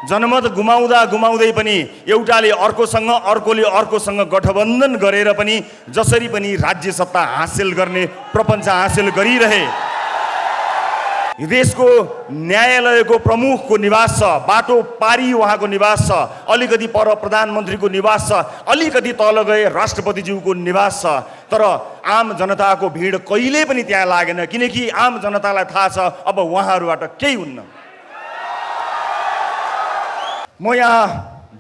जनमत गुमाउँदा गुमाउँदै पनि एउटाले अर्कोसँग अर्कोले अर्कोसँग गठबन्धन गरेर पनि जसरी पनि राज्य सत्ता हासिल गर्ने प्रपञ्च हासिल गरिरहे। देशको न्यायालयको प्रमुखको निवास छ, बाटो पारी उहाँको निवास छ, अलिकति पर प्रधानमन्त्रीको निवास छ, अलिकति तल गए राष्ट्रपतिज्यूको निवास छ। तर आम जनताको भिड कहिल्यै पनि त्यहाँ लागेन, किनकि आम जनतालाई थाहा छ अब उहाँहरूबाट केही हुन्न। म यहाँ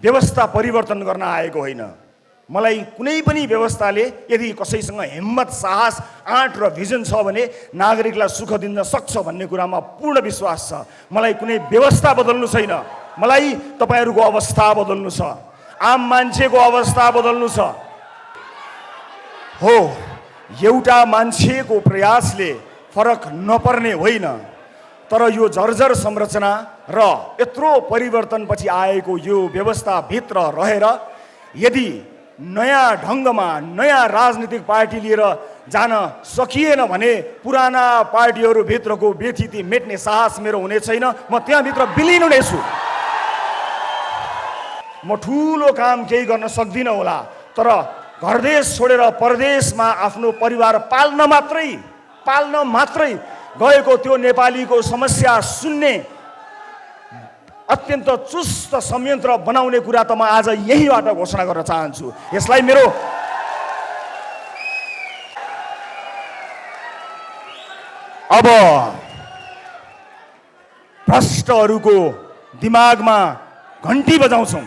व्यवस्था परिवर्तन गर्न आएको होइन। मलाई कुनै पनि व्यवस्थाले यदि कसैसँग हिम्मत, साहस, आँट र भिजन छ भने नागरिकलाई सुख दिन सक्छ भन्ने कुरामा पूर्ण विश्वास छ। मलाई कुनै व्यवस्था बदल्नु छैन, मलाई तपाईहरूको अवस्था बदल्नु छ, आम मान्छेको अवस्था बदल्नु छ। हो, एउटा मान्छेको प्रयासले फरक नपर्ने होइन, तर यो जर्जर संरचना र यत्रो परिवर्तनपछि आएको यो व्यवस्थाभित्र रहेर यदि नयाँ ढङ्गमा नयाँ राजनीतिक पार्टी लिएर जान सकिएन भने पुराना पार्टीहरूभित्रको व्यथिति मेट्ने साहस मेरो हुने छैन। म त्यहाँभित्र विलिन हुनेछु। म ठुलो काम केही गर्न सक्दिनँ होला, तर घरदेश छोडेर परदेशमा आफ्नो परिवार पाल्न मात्रै गएको त्यो नेपालीको समस्या सुन्ने अत्यन्त चुस्त संयन्त्र बनाउने कुरा त म आज यहीबाट घोषणा गर्न चाहन्छु। यसलाई मेरो अब भ्रष्टहरूको दिमागमा घन्टी बजाउँछौँ।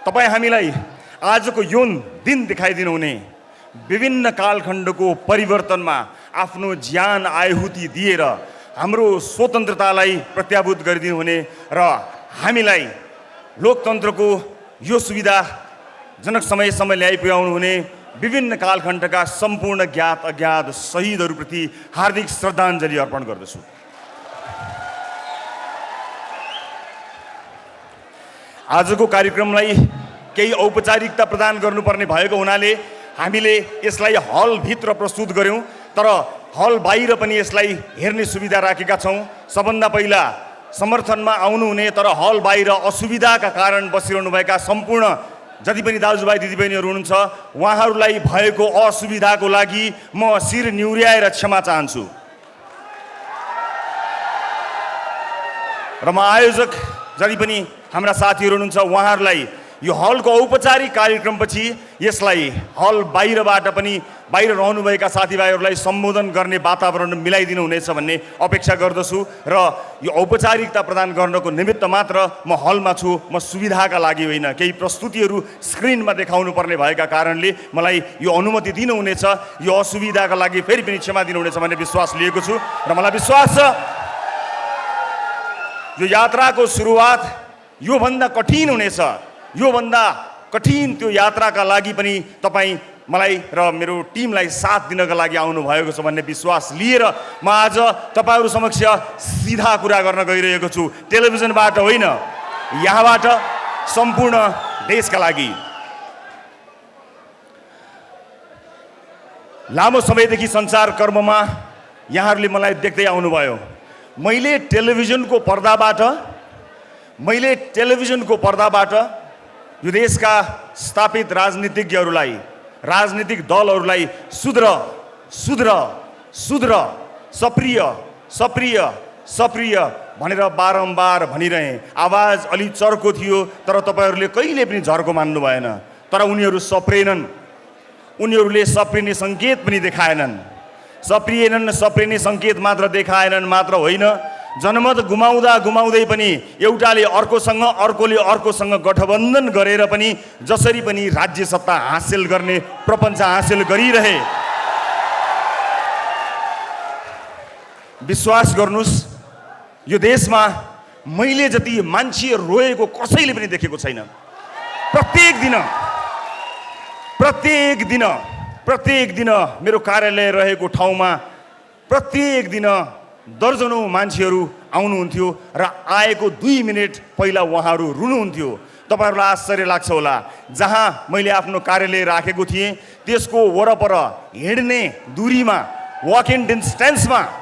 तपाईँ हामीलाई आजको यो दिन देखाइदिनु हुने विभिन्न कालखण्डको परिवर्तनमा आफ्नो ज्यान आहुति दिएर हाम्रो स्वतन्त्रतालाई प्रत्याभूत गरिदिनु हुने र हामीलाई लोकतन्त्रको यो सुविधाजनक समयसम्म ल्याइ पुर्याउनु हुने विभिन्न कालखण्डका सम्पूर्ण ज्ञात अज्ञात शहीदहरूप्रति हार्दिक श्रद्धाञ्जली अर्पण गर्दछु। आजको कार्यक्रमलाई केही औपचारिकता प्रदान गर्नुपर्ने भएको हुनाले हामीले यसलाई हलभित्र प्रस्तुत गर्यौं, तर हल बाहिर पनि यसलाई हेर्ने सुविधा राखेका छौं। सबभन्दा पहिला समर्थनमा आउनुहुने तर हल बाहिर असुविधाका कारण बसिरहनुभएका सम्पूर्ण जति पनि दाजुभाइ दिदीबहिनीहरू हुनुहुन्छ उहाँहरूलाई भएको असुविधाको लागि म शिर निहुर्याएर क्षमा चाहन्छु र म आयोजक जति पनि हाम्रा साथीहरू हुनुहुन्छ उहाँहरूलाई यो हलको औपचारिक कार्यक्रमपछि यसलाई हल बाहिरबाट पनि बाहिर रहनुभएका साथीभाइहरूलाई सम्बोधन गर्ने वातावरण मिलाइदिनु हुनेछ भन्ने अपेक्षा गर्दछु र यो औपचारिकता प्रदान गर्नको निमित्त मात्र म हलमा छु, म सुविधाका लागि होइन। केही प्रस्तुतिहरू स्क्रिनमा देखाउनु पर्ने भएका कारणले मलाई यो अनुमति दिनुहुनेछ। यो असुविधाका लागि फेरि पनि क्षमा दिनुहुनेछ भन्ने विश्वास लिएको छु र मलाई विश्वास छ यो यात्राको सुरुवात योभन्दा कठिन हुनेछ। योभन्दा कठिन त्यो यात्राका लागि पनि तपाईँ मलाई र मेरो टिमलाई साथ दिनका लागि आउनुभएको छ भन्ने विश्वास लिएर म आज तपाईँहरू समक्ष सिधा कुरा गर्न गइरहेको छु। टेलिभिजनबाट होइन, यहाँबाट सम्पूर्ण देशका लागि। लामो समयदेखि सञ्चार कर्ममा यहाँहरूले मलाई देख्दै आउनुभयो। मैले टेलिभिजनको पर्दाबाट यो देशका स्थापित राजनीतिज्ञहरूलाई, राजनीतिक दलहरूलाई सुध्र सप्रिय भनेर बारम्बार भनिरहे। आवाज अलि चर्को थियो तर तपाईँहरूले कहिले पनि झर्को मान्नु भएन। तर उनीहरू सप्रेनन्, उनीहरूले सप्रिने सङ्केत पनि देखाएनन्। सप्रिने सङ्केत मात्र देखाएनन् मात्र होइन, जनमत गुमाउँदा गुमाउँदै पनि एउटाले अर्कोसँग अर्कोले अर्कोसँग गठबन्धन गरेर पनि जसरी पनि राज्य सत्ता हासिल गर्ने प्रपञ्च हासिल गरिरहे। विश्वास गर्नुस्, यो देशमा मैले जति मान्छे रोएको कसैले पनि देखेको छैन। प्रत्येक दिन मेरो कार्यालय रहेको ठाउँमा प्रत्येक दिन दर्जनौं मान्छेहरू आउनुहुन्थ्यो र आएको 2 मिनेट पहिला उहाँहरू रुनुहुन्थ्यो। तपाईहरुलाई आश्चर्य लाग्छ होला, जहाँ मैले आफ्नो कार्यालय राखेको थिएँ त्यसको वरपर हिँड्ने दूरीमा, वक इन डिस्टेन्समा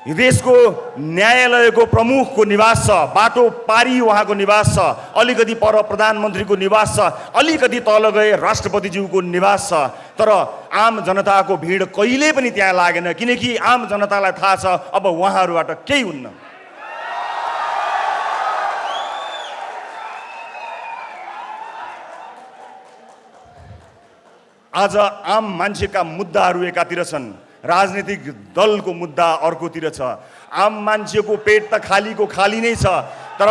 यो देशको न्यायालयको प्रमुखको निवास छ, बाटो पारी उहाँको निवास छ, अलिकति पर प्रधानमन्त्रीको निवास छ, अलिकति तल गए राष्ट्रपतिज्यूको निवास छ। तर आम जनताको भिड कहिले पनि त्यहाँ लागेन, किनकि आम जनतालाई थाहा छ अब उहाँहरूबाट केही हुन्न। आज आम मान्छेका मुद्दाहरू एकातिर छन्, राजनीतिक दलको मुद्दा अर्कोतिर छ। आम मान्छेको पेट त खालीको खाली नै छ, तर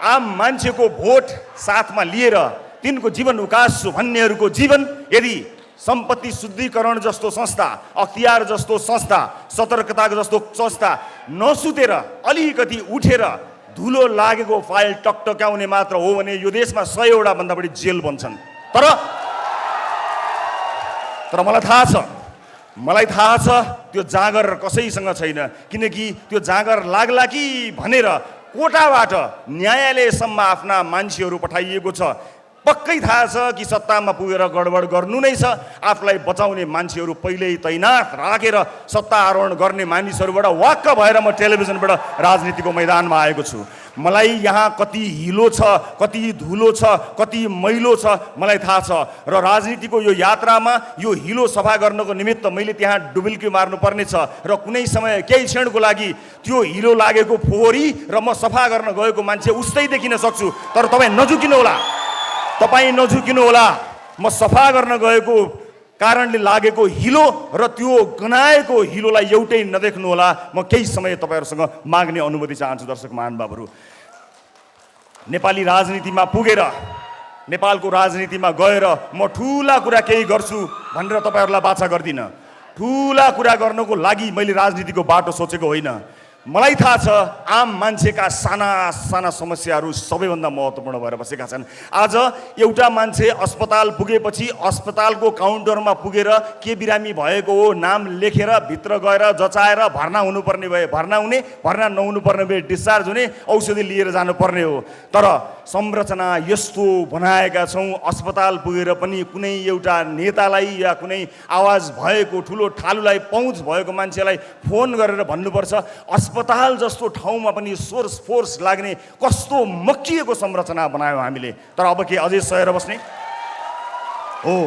आम मान्छेको भोट साथमा लिएर तिनको जीवन उकास्छु भन्नेहरूको जीवन यदि सम्पत्ति शुद्धिकरण जस्तो संस्था, अख्तियार जस्तो संस्था, सतर्कता जस्तो संस्था नसुतेर अलिकति उठेर धुलो लागेको फाइल टकटक्याउने मात्र हो भने यो देशमा 100 वटा भन्दा बढी जेल बन्छन्। तर मलाई थाहा छ त्यो जाँगर कसैसँग छैन, किनकि त्यो जाँगर लाग्ला कि भनेर कोटाबाट न्यायालयसम्म आफ्ना मान्छेहरू पठाइएको छ। पक्कै थाहा छ कि सत्तामा पुगेर गडबड गर्नु नै छ। आफूलाई बचाउने मान्छेहरू पहिल्यै तैनात राखेर सत्ता आरोहण गर्ने मानिसहरूबाट वाक्क भएर म टेलिभिजनबाट राजनीतिको मैदानमा आएको छु। मलाई यहाँ कति हिलो छ, कति धुलो छ, कति मैलो छ मलाई थाहा छ, र राजनीतिको यो यात्रामा यो हिलो सफा गर्नको निमित्त मैले त्यहाँ डुबुल्की मार्नु पर्ने छ, र कुनै समय केही क्षणको लागि त्यो हिलो लागेको फोहोरी र म सफा गर्न गएको मान्छे उस्तै देखिन सक्छु। तर तपाईँ नझुकिनु होला, म सफा गर्न गएको कारणले लागेको हिलो र त्यो गनाएको हिलोलाई एउटै नदेख्नु होला। म केही समय तपाईहरुसँग माग्ने अनुमति चाहन्छु। दर्शक महानुभावहरू, नेपाली राजनीतिमा पुगेर, नेपालको राजनीतिमा गएर म ठूला कुरा केही गर्छु भनेर तपाईहरुलाई बाचा गर्दिन। ठूला कुरा गर्नको लागि मैले राजनीतिको बाटो सोचेको होइन। मलाई थाहा छ आम मान्छेका साना साना समस्याहरू सबैभन्दा महत्त्वपूर्ण भएर बसेका छन्। आज एउटा मान्छे अस्पताल पुगेपछि अस्पतालको काउन्टरमा पुगेर के बिरामी भएको हो नाम लेखेर भित्र गएर जचाएर भर्ना हुनुपर्ने भए भर्ना हुने, भर्ना नहुनुपर्ने भए डिस्चार्ज हुने, औषधि लिएर जानुपर्ने हो। तर संरचना यस्तो बनाएका छौँ, अस्पताल पुगेर पनि कुनै एउटा नेतालाई या कुनै आवाज भएको ठुलो ठालुलाई, पहुँच भएको मान्छेलाई फोन गरेर भन्नुपर्छ अस्पताल जस्तो ठाउँमा पनि सोर्स फोर्स लाग्ने कस्तो मक्किएको संरचना बनायौँ हामीले। तर अब के अझै सहेर बस्ने हो?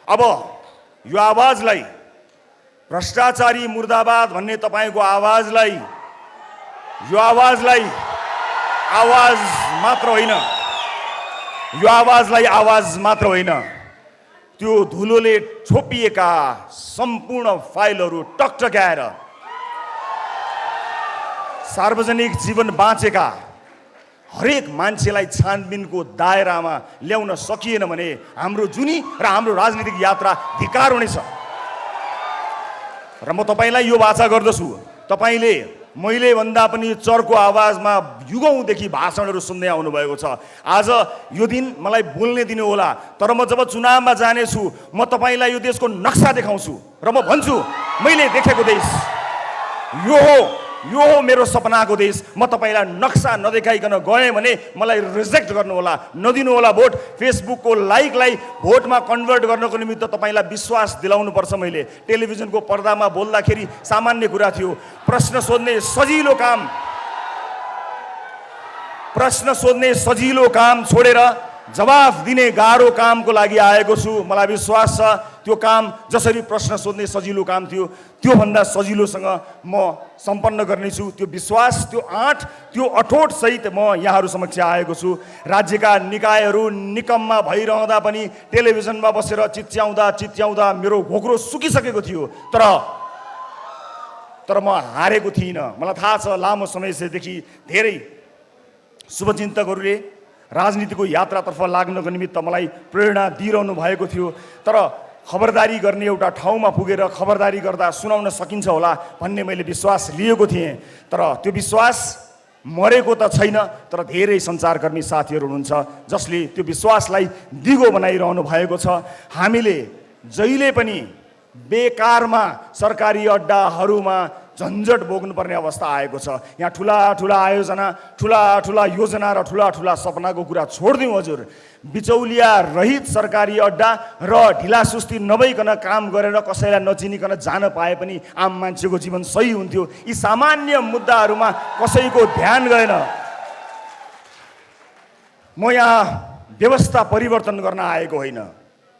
अब यो आवाजलाई, भ्रष्टाचारी मुर्दाबाद भन्ने तपाईको आवाजलाई, यो आवाजलाई आवाज मात्र होइन, त्यो धुलोले छोपिएका सम्पूर्ण फाइलहरू टकटक्याएर सार्वजनिक जीवन बाँचेका हरेक मान्छेलाई छानबिनको दायरामा ल्याउन सकिएन भने हाम्रो जुनी र हाम्रो राजनीतिक यात्रा धिक्कार हुनेछ। र म तपाईलाई यो वाचा गर्दछु, तपाईले मैले भन्दा पनि चर्को आवाजमा युगौँदेखि भाषणहरू सुन्दै आउनुभएको छ। आज यो दिन मलाई बोल्ने दिनु होला, तर म जब चुनावमा जानेछु म तपाईलाई यो देशको नक्सा देखाउँछु र म भन्छु मैले देखेको देश यो हो मेरो सपनाको देश। म तपाईलाई नक्सा नदेखाइकन गएँ भने मलाई रिजेक्ट गर्नु होला, नदिनु होला भोट। फेसबुकको लाइकलाई भोटमा कन्भर्ट गर्नको निमित्त तपाईलाई विश्वास दिलाउनु पर्छ। मैले टेलिभिजनको पर्दामा बोल्दाखेरि सामान्य कुरा थियो, प्रश्न सोध्ने सजिलो काम छोडेर जवाफ दिने गाह्रो कामको लागि आएको छु। मलाई विश्वास छ त्यो काम जसरी प्रश्न सोध्ने सजिलो काम थियो त्योभन्दा सजिलोसँग म सम्पन्न गर्नेछु। त्यो विश्वास, त्यो आँट, त्यो अठोट सहित म यहाँहरू समक्ष आएको छु। राज्यका निकायहरू निकममा भइरहँदा पनि टेलिभिजनमा बसेर चिच्याउँदा मेरो घोक्रो सुकिसकेको थियो, तर म हारेको थिइनँ। मलाई थाहा छ लामो समयदेखि धेरै शुभचिन्तकहरूले राजनीतिको यात्रातर्फ लाग्नको निमित्त मलाई प्रेरणा दिइरहनु भएको थियो, तर खबरदारी गर्ने एउटा ठाउँमा पुगेर खबरदारी गर्दा सुनाउन सकिन्छ होला भन्ने मैले विश्वास लिएको थिएँ। तर त्यो विश्वास मरेको त छैन, तर धेरै सञ्चारकर्मी साथीहरू हुनुहुन्छ जसले त्यो विश्वासलाई दिगो बनाइरहनु भएको छ। हामीले जहिले पनि बेकारमा सरकारी अड्डाहरूमा झन्झट भोग्नुपर्ने अवस्था आएको छ। यहाँ ठुला आयोजना, ठुला योजना र ठुला सपनाको कुरा छोडिदिउँ हजुर। बिचौलिया रहित सरकारी अड्डा र ढिलासुस्ती नभइकन काम गरेर कसैलाई नचिनिकन जान पाए पनि आम मान्छेको जीवन सही हुन्थ्यो। यी सामान्य मुद्दाहरूमा कसैको ध्यान गएन। म यहाँ व्यवस्था परिवर्तन गर्न आएको होइन।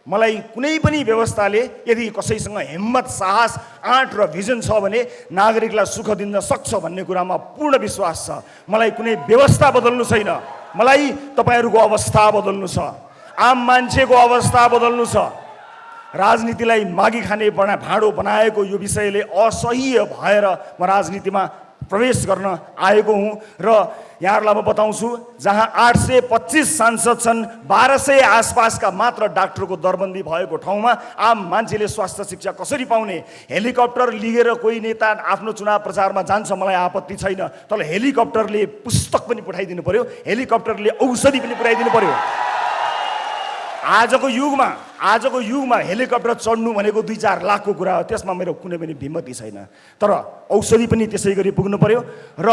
मलाई कुनै पनि व्यवस्थाले यदि कसैसँग हिम्मत, साहस, आँट र भिजन छ भने नागरिकलाई सुख दिन सक्छ भन्ने कुरामा पूर्ण विश्वास छ। मलाई कुनै व्यवस्था बदल्नु छैन, मलाई तपाईहरूको अवस्था बदल्नु छ, आम मान्छेको अवस्था बदल्नु छ। राजनीतिलाई मागी खाने भाँडो बनाएको यो विषयले असह्य भएर म राजनीतिमा प्रवेश गर्न आएको हुँ र यहाँहरूलाई म बताउँछु, जहाँ 825 सांसद छन्, 1200 आसपासका मात्र डाक्टरको दरबन्दी भएको ठाउँमा आम मान्छेले स्वास्थ्य शिक्षा कसरी पाउने? हेलिकप्टर लिएर कोही नेता आफ्नो चुनाव प्रचारमा जान्छ, मलाई आपत्ति छैन, तर हेलिकप्टरले पुस्तक पनि पठाइदिनु पर्यो, हेलिकप्टरले औषधि पनि पुर्याइदिनु पर्यो। आजको युगमा हेलिकप्टर चढ्नु भनेको 2-4 लाखको कुरा हो, त्यसमा मेरो कुनै पनि भिमती छैन। तर औषधि पनि त्यसै गरी पुग्नु पर्यो र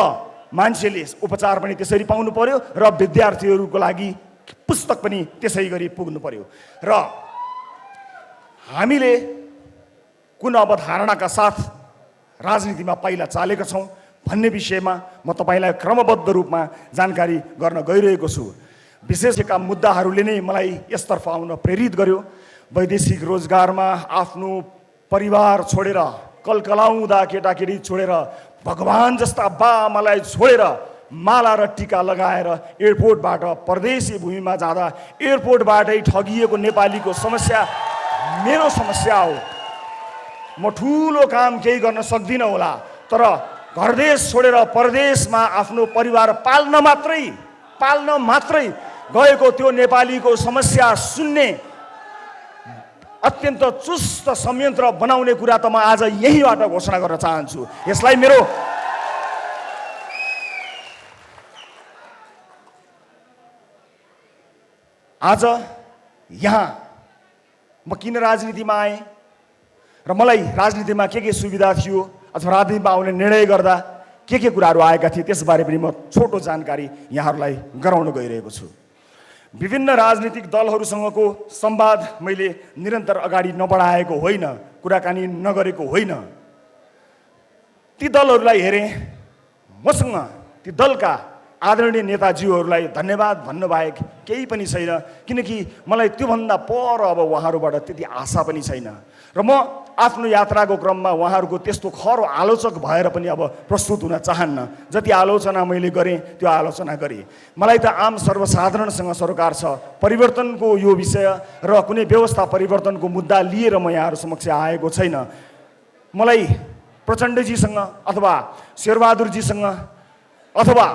मान्छेले उपचार पनि त्यसरी पाउनु पर्यो र विद्यार्थीहरूको लागि पुस्तक पनि त्यसै गरी पुग्नु पर्यो। र हामीले कुन अवधारणाका साथ राजनीतिमा पहिला चालेका छौँ भन्ने विषयमा म तपाईँलाई क्रमबद्ध रूपमा जानकारी गर्न गइरहेको छु। विशेषका मुद्दाहरूले नै मलाई यसतर्फ आउन प्रेरित गर्यो। वैदेशिक रोजगारमा आफ्नो परिवार छोडेर, कलकलाउँदा केटाकेटी छोडेर, भगवान जस्ता बाआमालाई छोडेर माला र टिका लगाएर एयरपोर्टबाट परदेशी भूमिमा जाँदा एयरपोर्टबाटै ठगिएको नेपालीको समस्या मेरो समस्या हो। म ठुलो काम केही गर्न सक्दिनँ होला, तर घरदेश छोडेर परदेशमा आफ्नो परिवार पाल्न मात्रै गएको त्यो नेपालीको समस्या सुन्ने अत्यन्त चुस्त संयन्त्र बनाउने कुरा त म आज यहीँबाट घोषणा गर्न चाहन्छु। यसलाई मेरो आज यहाँ म किन राजनीतिमा आएँ र मलाई राजनीतिमा के सुविधा थियो अथवा राजनीतिमा आउने निर्णय गर्दा के कुराहरू आएका थिए त्यसबारे पनि म छोटो जानकारी यहाँहरूलाई गराउन गइरहेको छु। विभिन्न राजनीतिक दलहरूसँगको संवाद मैले निरन्तर अगाडि नबढाएको होइन, कुराकानी नगरेको होइन। ती दलहरूलाई हेरेँ, मसँग ती दलका आदरणीय नेताजीहरूलाई धन्यवाद भन्नु बाहेक केही पनि छैन, किनकि मलाई त्योभन्दा पर अब उहाँहरूबाट त्यति आशा पनि छैन र म आफ्नो यात्राको क्रममा उहाँहरूको त्यस्तो खरो आलोचक भएर पनि अब प्रस्तुत हुन चाहन्न। जति आलोचना मैले गरेँ त्यो आलोचना गरेँ। मलाई त आम सर्वसाधारणसँग सरोकार छ। परिवर्तनको यो विषय र कुनै व्यवस्था परिवर्तनको मुद्दा लिएर म यहाँहरू समक्ष आएको छैन। मलाई प्रचण्डजीसँग अथवा शेरबहादुरजीसँग अथवा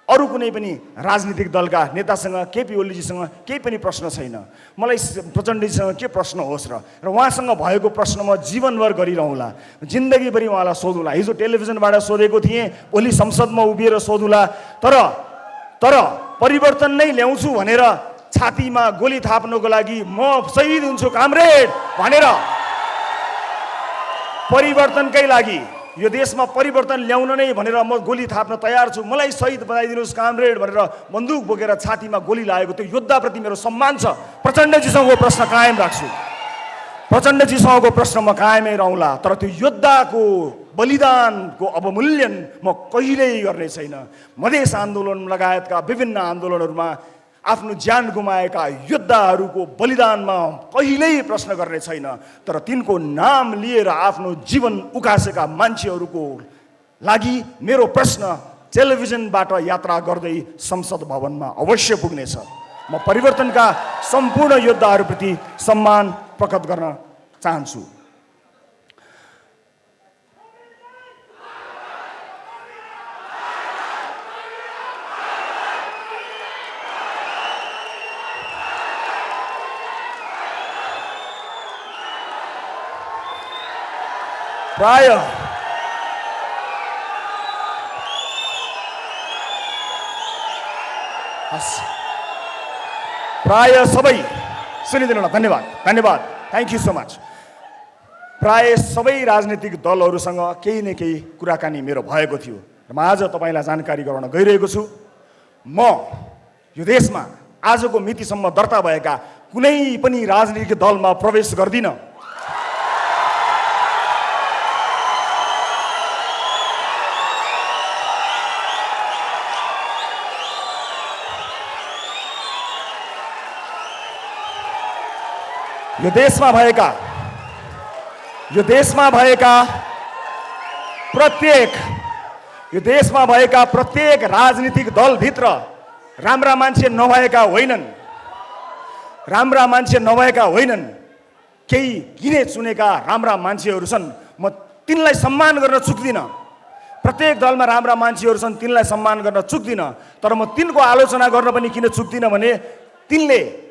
अरू कुनै पनि राजनीतिक दलका नेतासँग, केपी ओलीजीसँग केही पनि प्रश्न छैन। मलाई प्रचण्डजीसँग के प्रश्न होस् र उहाँसँग भएको प्रश्न म जीवनभर गरिरहँला, जिन्दगीभरि उहाँलाई सोधौँला। हिजो टेलिभिजनबाट सोधेको थिएँ, भोलि संसदमा उभिएर सोधौँला। तर परिवर्तन नै ल्याउँछु भनेर छातीमा गोली थाप्नको लागि म शहीद हुन्छु कामरेड भनेर परिवर्तनकै लागि, यो देशमा परिवर्तन ल्याउन नै भनेर म गोली थाप्न तयार छु, मलाई शहीद बनाइदिनुहोस् कामरेड भनेर बन्दुक बोकेर छातीमा गोली लागेको त्यो योद्धाप्रति मेरो सम्मान छ। प्रचण्डजीसँगको प्रश्न कायम राख्छु, प्रचण्डजीसँगको प्रश्न म कायमै रहँला, तर त्यो योद्धाको बलिदानको अवमूल्यन म कहिल्यै गर्ने छैन। मधेस आन्दोलन लगायतका विभिन्न आन्दोलनहरूमा आफ्नो ज्यान गुमाएका योद्धाहरूको बलिदानमा कहिल्यै प्रश्न गर्ने छैन, तर तिनको नाम लिएर आफ्नो जीवन उकासेका मान्छेहरूको लागि मेरो प्रश्न टेलिभिजनबाट यात्रा गर्दै संसद भवनमा अवश्य पुग्नेछ। म परिवर्तनका सम्पूर्ण योद्धाहरूप्रति सम्मान प्रकट गर्न चाहन्छु। प्राय सबै सुनिदिनु न, धन्यवाद धन्यवाद, थ्याङ्क यू सो मच। प्राय सबै राजनीतिक दलहरूसँग केही न केही कुराकानी मेरो भएको थियो र म आज तपाईँलाई जानकारी गराउन गइरहेको छु। म यो देशमा आजको मितिसम्म दर्ता भएका कुनै पनि राजनीतिक दलमा प्रवेश गर्दिनँ। यो देशमा भएका प्रत्येक राजनीतिक दलभित्र राम्रा मान्छे नभएका होइनन्, केही गिने चुनेका राम्रा मान्छेहरू छन्। म तिनलाई सम्मान गर्न चुक्दिनँ। प्रत्येक दलमा राम्रा मान्छेहरू छन्, तिनलाई सम्मान गर्न चुक्दिनँ। तर म तिनको आलोचना गर्न पनि किन चुक्दिनँ भने तिनले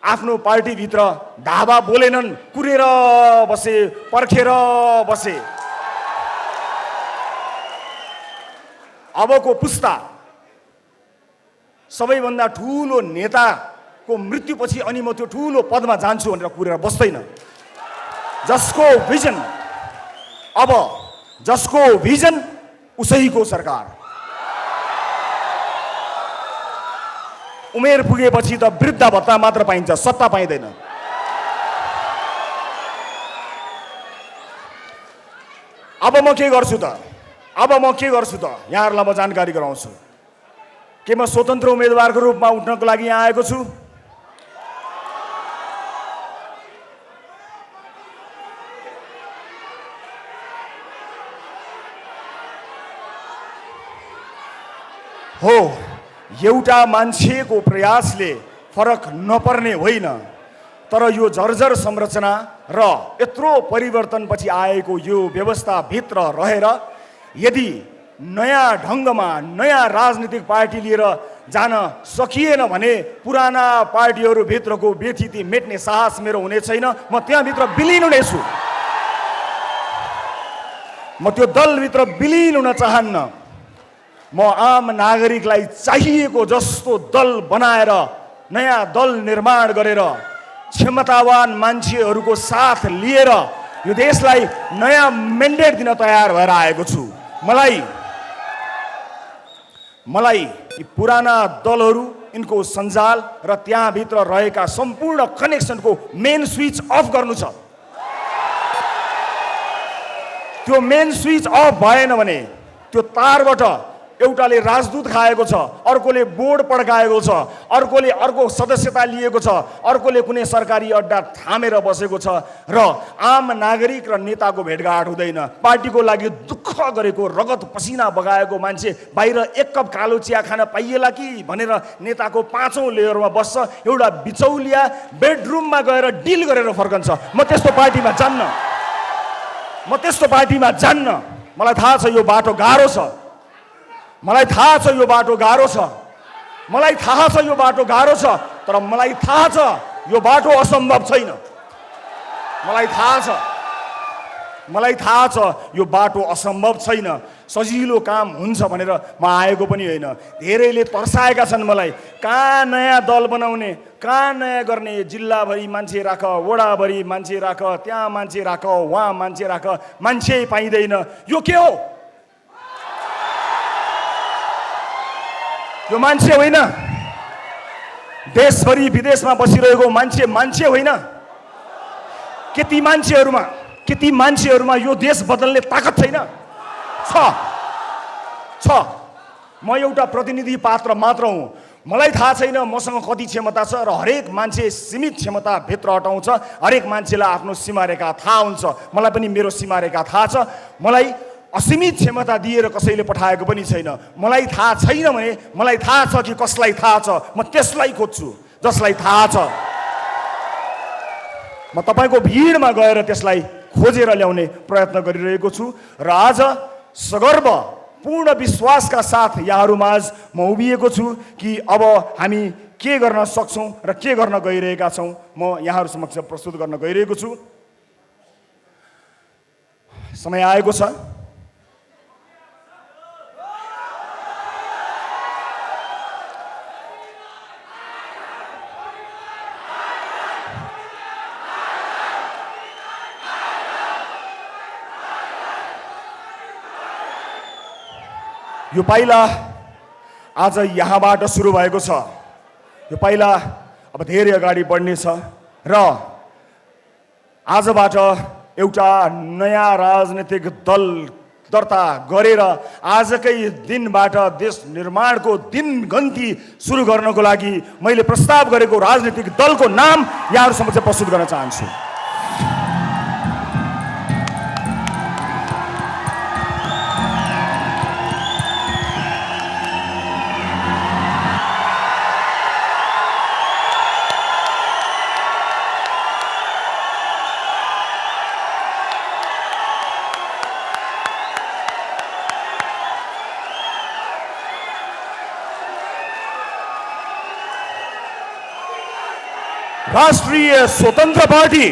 आफ्नो पार्टीभित्र धावा बोलेनन्, कुरेर बसे, पर्खेर बसे। अबको पुस्ता सबैभन्दा ठुलो नेताको मृत्युपछि अनि म त्यो ठुलो पदमा जान्छु भनेर कुरेर बस्दैन। जसको भिजन उसैको सरकार। उमेर पुगेपछि त वृद्ध भत्ता मात्र पाइन्छ, सत्ता पाइँदैन। अब म के गर्छु त यहाँहरूलाई म जानकारी गराउँछु। के म स्वतन्त्र उम्मेदवारको रूपमा उठ्नको लागि यहाँ आएको छु? हो, एउटा मान्छेको प्रयासले फरक नपर्ने होइन, तर यो जर्जर संरचना र यत्रो परिवर्तनपछि आएको यो व्यवस्थाभित्र रहेर यदि नयाँ ढङ्गमा नयाँ राजनीतिक पार्टी लिएर जान सकिएन भने पुराना पार्टीहरूभित्रको व्यथिति मेट्ने साहस मेरो हुने छैन। म त्यहाँभित्र विलिन हुनेछु। म त्यो दलभित्र विलिन हुन चाहन्न। म आम नागरिकलाई चाहिएको जस्तो दल बनाएर, नयाँ दल निर्माण गरेर, क्षमतावान मान्छेहरूको साथ लिएर यो देशलाई नयाँ मेन्डेट दिन तयार भएर आएको छु। मलाई यी पुराना दलहरू, यिनको सञ्जाल र त्यहाँभित्र रहेका सम्पूर्ण कनेक्सनको मेन स्विच अफ गर्नु छ। त्यो मेन स्विच अफ भएन भने त्यो तारबाट एउटाले राजदूत खाएको छ, अर्कोले बोर्ड पड्काएको छ, अर्कोले अर्को सदस्यता लिएको छ, अर्कोले कुनै सरकारी अड्डा थामेर बसेको छ र आम नागरिक र नेताको भेटघाट हुँदैन। पार्टीको लागि दुःख गरेको, रगत पसिना बगाएको मान्छे बाहिर एक कप कालो चिया खान पाइएला कि भनेर नेताको 5औं लेयरमा बस्छ। एउटा बिचौलिया बेडरुममा गएर डिल गरेर फर्कन्छ। म त्यस्तो पार्टीमा जान्न। मलाई थाहा छ यो बाटो गाह्रो छ। मलाई थाहा छ यो बाटो गाह्रो छ, तर मलाई थाहा छ यो बाटो असम्भव छैन। मलाई थाहा छ यो बाटो असम्भव छैन। सजिलो काम हुन्छ भनेर म आएको पनि होइन। धेरैले तर्साएका छन् मलाई, कहाँ नयाँ दल बनाउने, कहाँ नयाँ गर्ने, जिल्लाभरि मान्छे राख, वडाभरि मान्छे राख, त्यहाँ मान्छे राख, वहाँ मान्छे राख, मान्छे पाइँदैन। यो के हो? यो मान्छे होइन। देशभरि विदेशमा बसिरहेको मान्छे होइन। के ती मान्छेहरूमा यो देश बदल्ने ताकत छैन? छ। म एउटा प्रतिनिधि पात्र मात्र हुँ। मलाई थाहा छैन मसँग कति क्षमता छ र हरेक मान्छे सीमित क्षमता भित्र अटाउँछ। हरेक मान्छेलाई आफ्नो सीमारेखा थाहा हुन्छ। मलाई पनि मेरो सीमारेखा थाहा छ। मलाई असीमित क्षमता दिएर कसैले पठाएको पनि छैन। मलाई थाहा छैन भने मलाई थाहा छ कि कसलाई थाहा छ, म त्यसलाई खोज्छु जसलाई थाहा छ। म तपाईको भिडमा गएर त्यसलाई खोजेर ल्याउने प्रयत्न गरिरहेको छु र आज सगर्व पूर्ण विश्वासका साथ यहाँहरूमाझ म उभिएको छु कि अब हामी के गर्न सक्छौं र के गर्न गइरहेका छौं म यहाँहरू समक्ष प्रस्तुत गर्न गइरहेको छु। समय आएको छ। यो पाइला आज यहाँबाट सुरु भएको छ। यो पाइला अब धेरै अगाडि बढ्नेछ र आजबाट एउटा नयाँ राजनीतिक दल दर्ता गरेर आजकै दिनबाट देश निर्माणको दिनगन्ती सुरु गर्नको लागि मैले प्रस्ताव गरेको राजनीतिक दलको नाम यहाँहरू समक्ष प्रस्तुत गर्न चाहन्छु। राष्ट्रिय स्वतन्त्र पार्टी,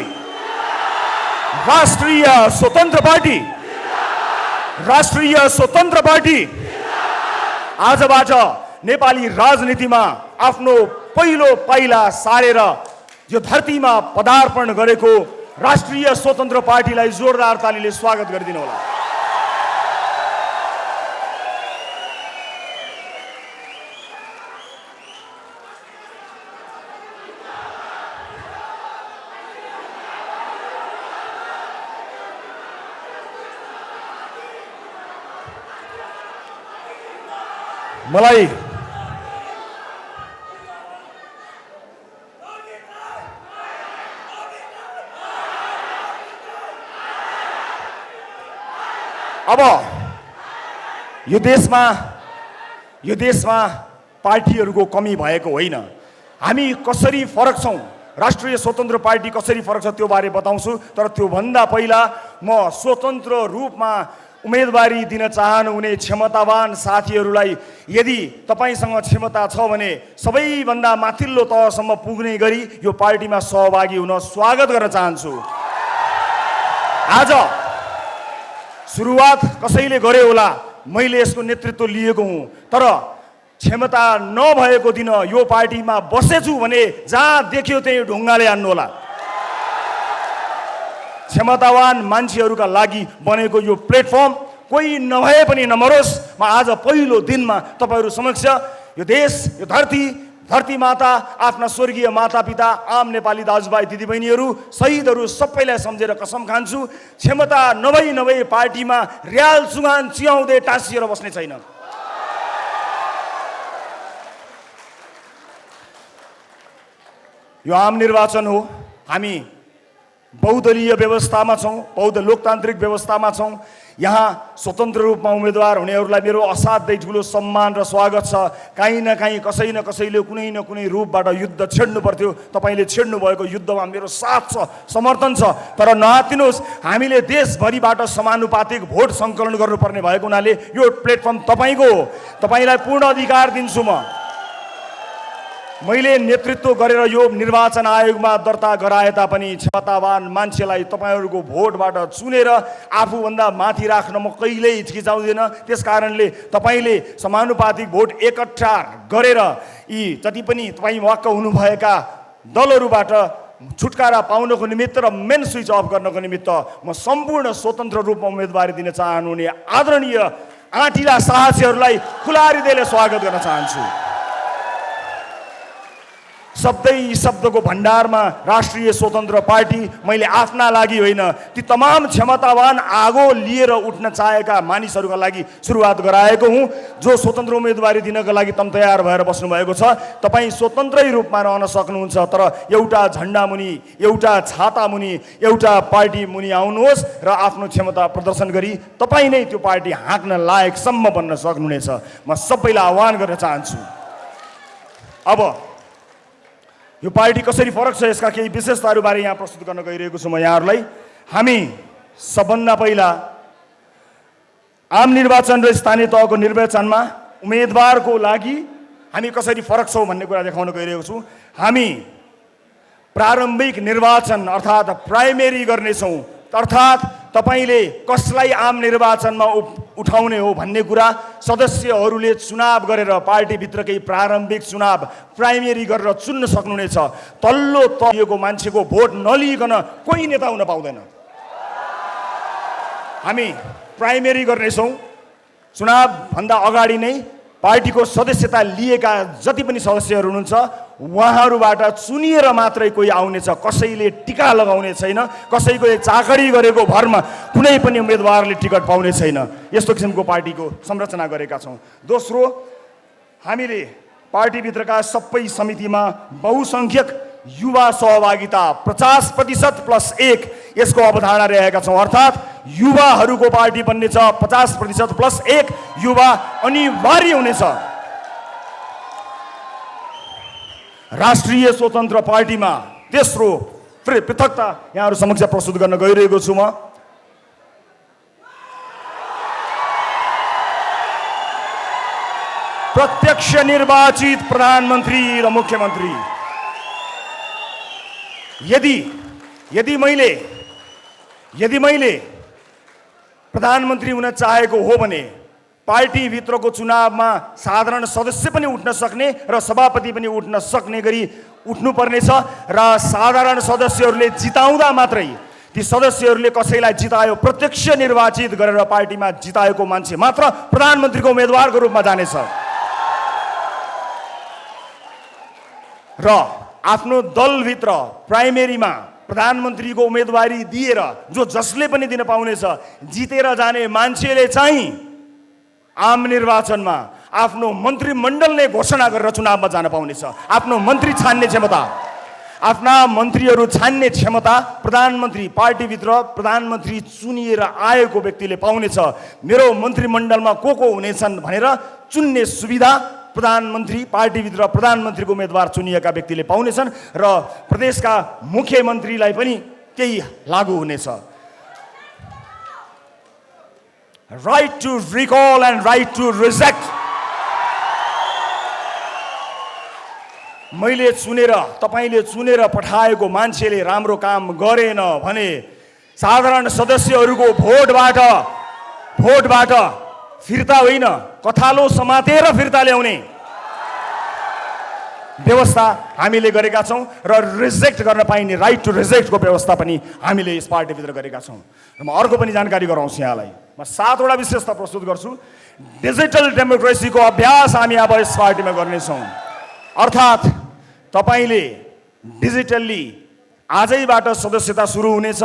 राष्ट्रिय स्वतन्त्र पार्टी, राष्ट्रिय स्वतन्त्र पार्टी आजबाट नेपाली राजनीतिमा आफ्नो पहिलो पाइला सारेर यो धरतीमा पदार्पण गरेको राष्ट्रिय स्वतन्त्र पार्टीलाई जोरदार तालीले स्वागत गरिदिनु होला। मलाई अब यो देशमा पार्टीहरूको कमी भएको होइन। हामी कसरी फरक छौं, राष्ट्रिय स्वतन्त्र पार्टी कसरी फरक छ त्यो बारे बताउँछु। तर त्यो भन्दा पहिला म स्वतन्त्र रूपमा उम्मेदवारी दिन चाहनुहुने क्षमतावान साथीहरूलाई यदि तपाईसँग क्षमता छ भने सबैभन्दा माथिल्लो तहसम्म पुग्ने गरी यो पार्टीमा सहभागी हुन स्वागत गर्न चाहन्छु। आज सुरुवात कसैले गरे होला, मैले यसको नेतृत्व लिएको हुँ, तर क्षमता नभएको दिन यो पार्टीमा बसेछु भने जहाँ देख्यो त्यही ढुङ्गाले हान्नु होला। क्षमतावान मान्छेहरूका लागि बनेको यो प्लेटफर्म कोही नभए पनि नमरोस्। म आज पहिलो दिनमा तपाईहरू समक्ष यो देश, यो धरती माता, आफ्ना स्वर्गीय मातापिता, आम नेपाली दाजुभाइ दिदीबहिनीहरू, शहीदहरू सबैलाई सम्झेर कसम खान्छु, क्षमता नभई पार्टीमा र्याल चुगान चियाउँदै टाँसिएर बस्ने छैन। यो आम निर्वाचन हो। हामी बहुदलीय व्यवस्थामा छौं, बहु लोकतान्त्रिक व्यवस्थामा छौं। यहाँ स्वतन्त्र रूपमा उम्मेदवार हुनेहरूलाई मेरो असाध्यै ठुलो सम्मान र स्वागत छ। कहीँ न कहीँ कसै न कसैले कुनै न कुनै रूपबाट युद्ध छेड्नु पर्थ्यो। तपाईले छेड्नु भएको युद्धमा मेरो साथ छ, समर्थन छ। तर नहात्तिनुहोस्, हामीले देशभरिबाट समानुपातिक भोट सङ्कलन गर्नुपर्ने भएको हुनाले यो प्लेटफर्म तपाईको हो। तपाईलाई पूर्ण अधिकार दिन्छु। मैले नेतृत्व गरेर यो निर्वाचन आयोगमा दर्ता गराए तापनि क्षमतावान मान्छेलाई तपाईहरूको भोटबाट चुनेर आफूभन्दा माथि राख्न म कहिल्यै हिचकिचाउँदिन। त्यसकारणले तपाईले समानुपातिक भोट एकट्ठा गरेर यी जति पनि तपाई वाक्क हुनुभएका दलहरूबाट छुटकारा पाउनको निमित्त र मेन स्विच अफ गर्नको निमित्त म सम्पूर्ण स्वतन्त्र रूपमा उम्मेदवारी दिन चाहनुहुने आदरणीय आँटिला साहसीहरूलाई खुला हृदयले स्वागत गर्न चाहन्छु। शब्दै शब्दको भण्डारमा राष्ट्रिय स्वतन्त्र पार्टी मैले आफ्ना लागि होइन, ती तमाम क्षमतावान आगो लिएर उठ्न चाहेका मानिसहरूका लागि सुरुवात गराएको हुँ। जो स्वतन्त्र उम्मेदवारी दिनका लागि तम तयार भएर बस्नुभएको छ, तपाईँ स्वतन्त्रै रूपमा रहन सक्नुहुन्छ, तर एउटा झन्डा मुनि, एउटा छाता मुनि, एउटा पार्टी मुनि आउनुहोस् र आफ्नो क्षमता प्रदर्शन गरी तपाईँ नै त्यो पार्टी हाँक्न लायकसम्म बन्न सक्नुहुनेछ। म सबैलाई आह्वान गर्न चाहन्छु। अब यो पार्टी कसरी फरक छ यसका केही विशेषताहरूबारे यहाँ प्रस्तुत गर्न गइरहेको छु म यहाँहरूलाई। हामी सबभन्दा पहिला आम निर्वाचन र स्थानीय तहको निर्वाचनमा उम्मेदवारको लागि हामी कसरी फरक छौँ भन्ने कुरा देखाउन गइरहेको छु। हामी प्रारम्भिक निर्वाचन अर्थात् प्राइमेरी गर्नेछौँ, अर्थात् तपाईले कसलाई आम निर्वाचनमा उठाउने हो भन्ने कुरा सदस्यहरूले चुनाव गरेर पार्टीभित्रकै प्रारम्भिक चुनाव प्राइमेरी गरेर चुन्न सक्नुहुनेछ। तल्लो तहको मान्छेको भोट नलिइकन कोही नेता हुन पाउँदैन। हामी प्राइमेरी गर्नेछौँ। चुनावभन्दा अगाडि नै पार्टीको सदस्यता लिएका जति पनि सदस्यहरू हुनुहुन्छ उहाँहरूबाट चुनिएर मात्रै कोही आउनेछ। कसैले टिका लगाउने छैन, कसैको चाकरी गरेको भरमा कुनै पनि उम्मेदवारले टिकट पाउने छैन। यस्तो किसिमको पार्टीको संरचना गरेका छौँ। दोस्रो, हामीले पार्टीभित्रका सबै समितिमा बहुसङ्ख्यक युवा सहभागिता 50% + 1 यसको अवधारणा रहेका छौँ। अर्थात् युवाहरूको पार्टी बन्ने छ, 50% + 1 युवा अनिवार्य हुनेछ। राष्ट्रिय स्वतन्त्र पार्टीमा तेस्रो पृथकता यहाँहरू समक्ष प्रस्तुत गर्न गइरहेको छु म। प्रत्यक्ष निर्वाचित प्रधानमन्त्री र मुख्यमन्त्री। यदि मैले प्रधानमन्त्री हुन चाहेको हो भने पार्टीभित्रको चुनावमा साधारण सदस्य पनि उठ्न सक्ने र सभापति पनि उठ्न सक्ने गरी उठ्नुपर्नेछ र साधारण सदस्यहरूले जिताउँदा मात्रै ती सदस्यहरूले कसैलाई जितायो, प्रत्यक्ष निर्वाचित गरेर पार्टीमा जिताएको मान्छे मात्र प्रधानमन्त्रीको उम्मेदवारको रूपमा जानेछ। र आफ्नो दलभित्र प्राइमेरीमा प्रधानमन्त्रीको उम्मेदवारी दिएर जो जसले पनि दिन पाउनेछ, जितेर जाने मान्छेले चाहिँ आम निर्वाचनमा आफ्नो मन्त्रीमण्डल नै घोषणा गरेर चुनावमा जान पाउनेछ। आफ्नो मन्त्री छान्ने क्षमता, आफ्ना मन्त्रीहरू छान्ने क्षमता प्रधानमन्त्री, पार्टीभित्र प्रधानमन्त्री चुनिएर आएको व्यक्तिले पाउनेछ। मेरो मन्त्रीमण्डलमा को हुनेछन् भनेर चुन्ने सुविधा प्रधानमन्त्री, पार्टीभित्र प्रधानमन्त्रीको उम्मेदवार चुनिएका व्यक्तिले पाउनेछन् र प्रदेशका मुख्यमन्त्रीलाई पनि केही लागू हुनेछ। Right to recall and right to reject. मैले चुनेर, तपाईँले चुनेर पठाएको मान्छेले राम्रो काम गरेन भने साधारण सदस्यहरूको भोटबाट फिर्ता होइन, कथालो समातेर फिर्ता ल्याउने व्यवस्था हामीले गरेका छौँ र रिजेक्ट गर्न पाइने राइट टु रिजेक्टको व्यवस्था पनि हामीले यस पार्टीभित्र गरेका छौँ। र म अर्को पनि जानकारी गराउँछु यहाँलाई। म 7 वटा विशेषता प्रस्तुत गर्छु। डिजिटल डेमोक्रेसीको अभ्यास हामी अब यस पार्टीमा गर्नेछौँ। अर्थात् तपाईँले डिजिटल्ली आजैबाट सदस्यता सुरु हुनेछ।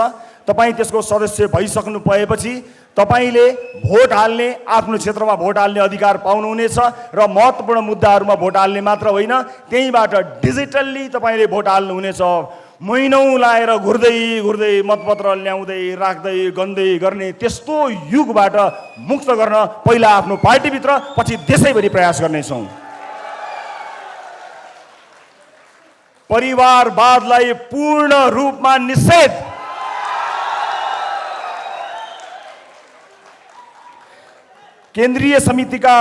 तपाईँ त्यसको सदस्य भइसक्नु भएपछि तपाईले भोट हाल्ने, आफ्नो क्षेत्रमा भोट हाल्ने अधिकार पाउनुहुनेछ र महत्त्वपूर्ण मुद्दाहरूमा भोट हाल्ने मात्र होइन, त्यहीबाट डिजिटल्ली तपाईँले भोट हाल्नुहुनेछ। महिनौँ लाएर घुर्दै मतपत्र ल्याउँदै राख्दै गन्दै गर्ने त्यस्तो युगबाट मुक्त गर्न पहिला आफ्नो पार्टीभित्र पछि देशैभरि प्रयास गर्नेछौँ। परिवारवादलाई पूर्ण रूपमा निषेध। केन्द्रीय समितिमा